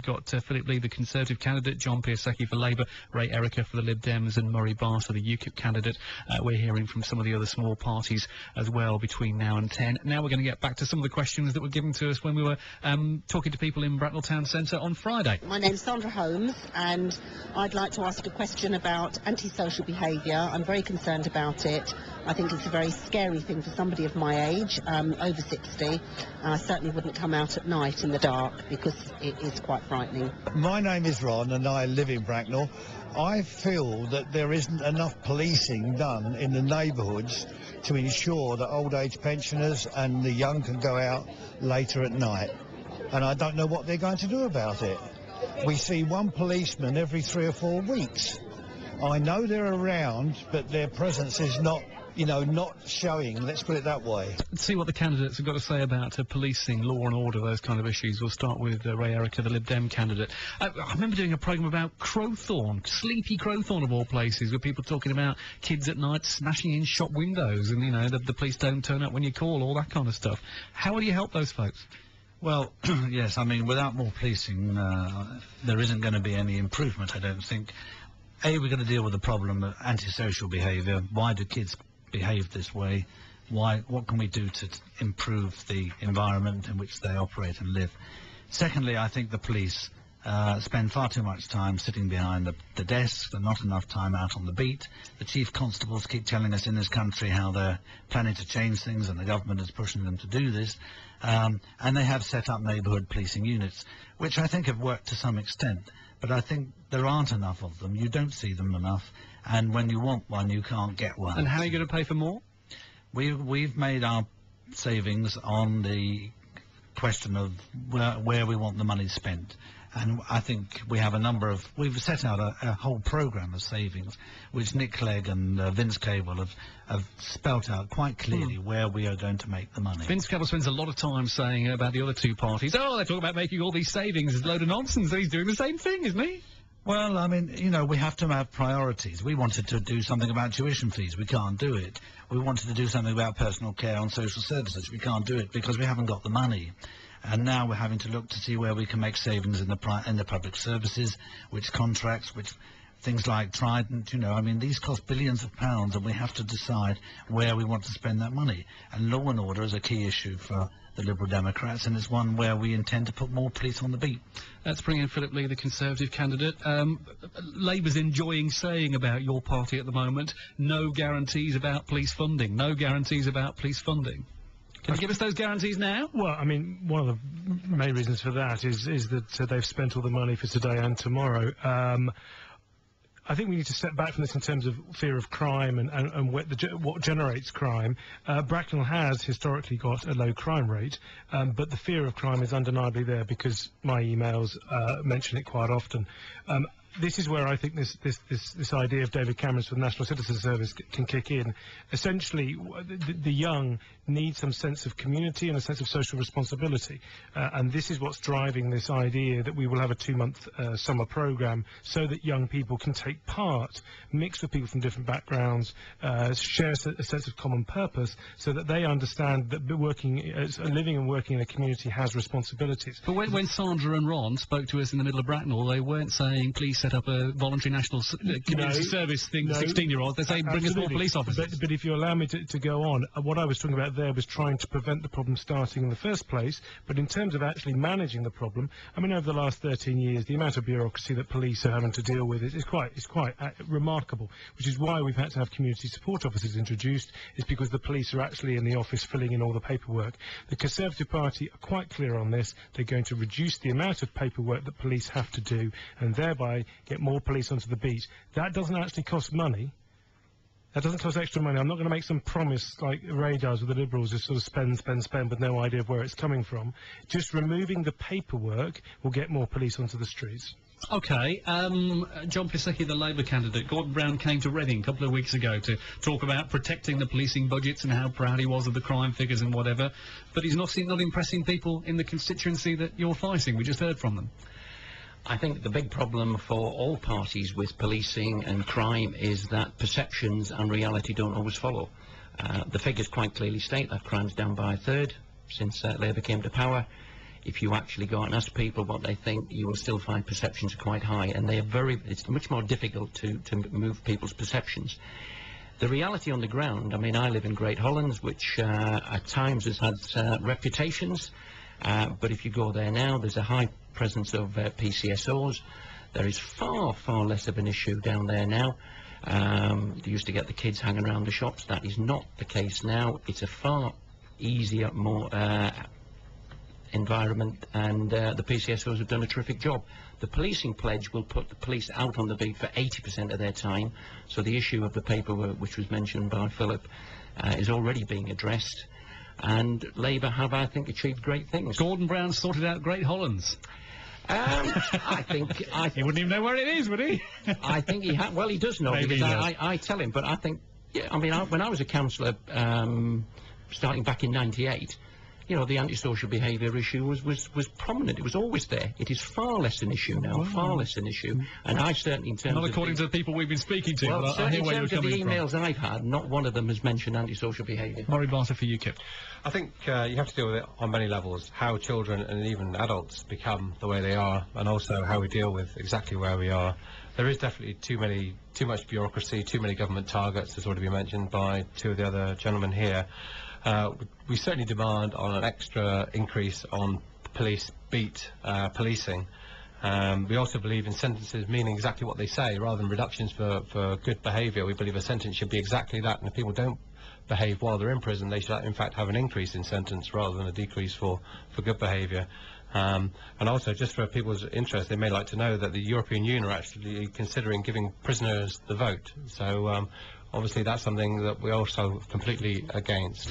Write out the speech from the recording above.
Got Philip Lee, the Conservative candidate, John Piasecki for Labour, Ray Erica for the Lib Dems, and Murray Barter, the UKIP candidate. We're hearing from some of the other small parties as well between now and 10. Now we're going to get back to some of the questions that were given to us when we were talking to people in Bracknell Town Centre on Friday. My name's Sandra Holmes, and I'd like to ask a question about antisocial behaviour. I'm very concerned about it. I think it's a very scary thing for somebody of my age, over 60. I certainly wouldn't come out at night in the dark because it is quite frightening. My name is Ron and I live in Bracknell. I feel that there isn't enough policing done in the neighbourhoods to ensure that old age pensioners and the young can go out later at night. And I don't know what they're going to do about it. We see one policeman every 3 or 4 weeks. I know they're around, but their presence is not, you know, not showing, let's put it that way. Let's see what the candidates have got to say about policing, law and order, those kind of issues. We'll start with Ray Erica, the Lib Dem candidate. I remember doing a programme about Crowthorne, sleepy Crowthorne of all places, with people talking about kids at night smashing in shop windows and, you know, the police don't turn up when you call, all that kind of stuff. How will you help those folks? Well, yes, I mean, without more policing, there isn't going to be any improvement, I don't think. We're going to deal with the problem of antisocial behaviour. Why do kids behave this way? What can we do to improve the environment in which they operate and live? Secondly, I think the police spend far too much time sitting behind the desk and not enough time out on the beat. The chief constables keep telling us in this country how they're planning to change things and the government is pushing them to do this. And they have set up neighbourhood policing units, which I think have worked to some extent. But I think there aren't enough of them. You don't see them enough. And when you want one, you can't get one. And how are you going to pay for more? We've made our savings on the question of where we want the money spent. And I think we have we've set out a whole programme of savings, which Nick Clegg and Vince Cable have spelt out quite clearly where we are going to make the money. Vince Cable spends a lot of time saying about the other two parties, oh, they're talking about making all these savings. It's a load of nonsense. He's doing the same thing, isn't he? Well, I mean, you know, we have to have priorities. We wanted to do something about tuition fees. We can't do it. We wanted to do something about personal care and social services. We can't do it because we haven't got the money. And now we're having to look to see where we can make savings in the public services, which contracts, which things like Trident, you know, I mean, these cost billions of pounds, and we have to decide where we want to spend that money. And law and order is a key issue for the Liberal Democrats, and it's one where we intend to put more police on the beat. Let's bring in Philip Lee, the Conservative candidate. Labour's enjoying saying about your party at the moment, no guarantees about police funding, no guarantees about police funding. Can you give us those guarantees now? Well, I mean, one of the main reasons for that is that they've spent all the money for today and tomorrow. I think we need to step back from this in terms of fear of crime and what generates crime. Bracknell has historically got a low crime rate, but the fear of crime is undeniably there because my emails mention it quite often. This is where I think this idea of David Cameron's for the National Citizen Service can kick in. Essentially, the young need some sense of community and a sense of social responsibility, and this is what's driving this idea that we will have a 2-month summer programme so that young people can take part, mix with people from different backgrounds, share a sense of common purpose, so that they understand that living and working in a community has responsibilities. But when Sandra and Ron spoke to us in the middle of Bracknell, they weren't saying, please set up a voluntary national community service thing for 16-year-olds. They're saying, bring us more police officers. But if you allow me to go on, what I was talking about there was trying to prevent the problem starting in the first place. But in terms of actually managing the problem, I mean, over the last 13 years, the amount of bureaucracy that police are having to deal with is quite remarkable, which is why we've had to have community support officers introduced, is because the police are actually in the office filling in all the paperwork. The Conservative Party are quite clear on this. They're going to reduce the amount of paperwork that police have to do, and thereby get more police onto the beat. That doesn't actually cost money. That doesn't cost extra money. I'm not going to make some promise like Ray does with the Liberals, just sort of spend with no idea of where it's coming from. Just removing the paperwork will get more police onto the streets. OK, John Piasecki, the Labour candidate. Gordon Brown came to Reading a couple of weeks ago to talk about protecting the policing budgets and how proud he was of the crime figures and whatever, but he's not impressing people in the constituency that you're fighting. We just heard from them. I think the big problem for all parties with policing and crime is that perceptions and reality don't always follow. The figures quite clearly state that crime's down by a third since Labour came to power. if you actually go out and ask people what they think, you will still find perceptions are quite high, and it's much more difficult to move people's perceptions. The reality on the ground, I mean, I live in Great Hollands, which at times has had reputations, but if you go there now, there's a high presence of PCSOs. There is far, far less of an issue down there now. They used to get the kids hanging around the shops. That is not the case now. It's a far easier, more environment, and the PCSOs have done a terrific job. The policing pledge will put the police out on the beat for 80% of their time, so the issue of the paperwork, which was mentioned by Philip, is already being addressed, and Labour have, I think, achieved great things. Gordon Brown sorted out Great Hollands. I think he wouldn't even know where it is, would he? I think he well, he does know, Maybe because I tell him, but I think, yeah, I mean, when I was a councillor, starting back in '98, you know, the antisocial behaviour issue was prominent. It was always there. It is far less an issue now, far less an issue. And I certainly, in terms not according to the people we've been speaking to, well, but I hear where you're coming from. in terms of the emails I've had, not one of them has mentioned antisocial behaviour. Murray Barter for UKIP. I think you have to deal with it on many levels, how children and even adults become the way they are, and also how we deal with exactly where we are. There is definitely too much bureaucracy, too many government targets, as already been mentioned by two of the other gentlemen here. We certainly demand on an extra increase on police beat policing. We also believe in sentences meaning exactly what they say, rather than reductions for good behaviour. We believe a sentence should be exactly that, and if people don't behave while they're in prison, they should in fact have an increase in sentence rather than a decrease for good behaviour. And also, just for people's interest, they may like to know that the European Union are actually considering giving prisoners the vote. So obviously that's something that we're also completely against.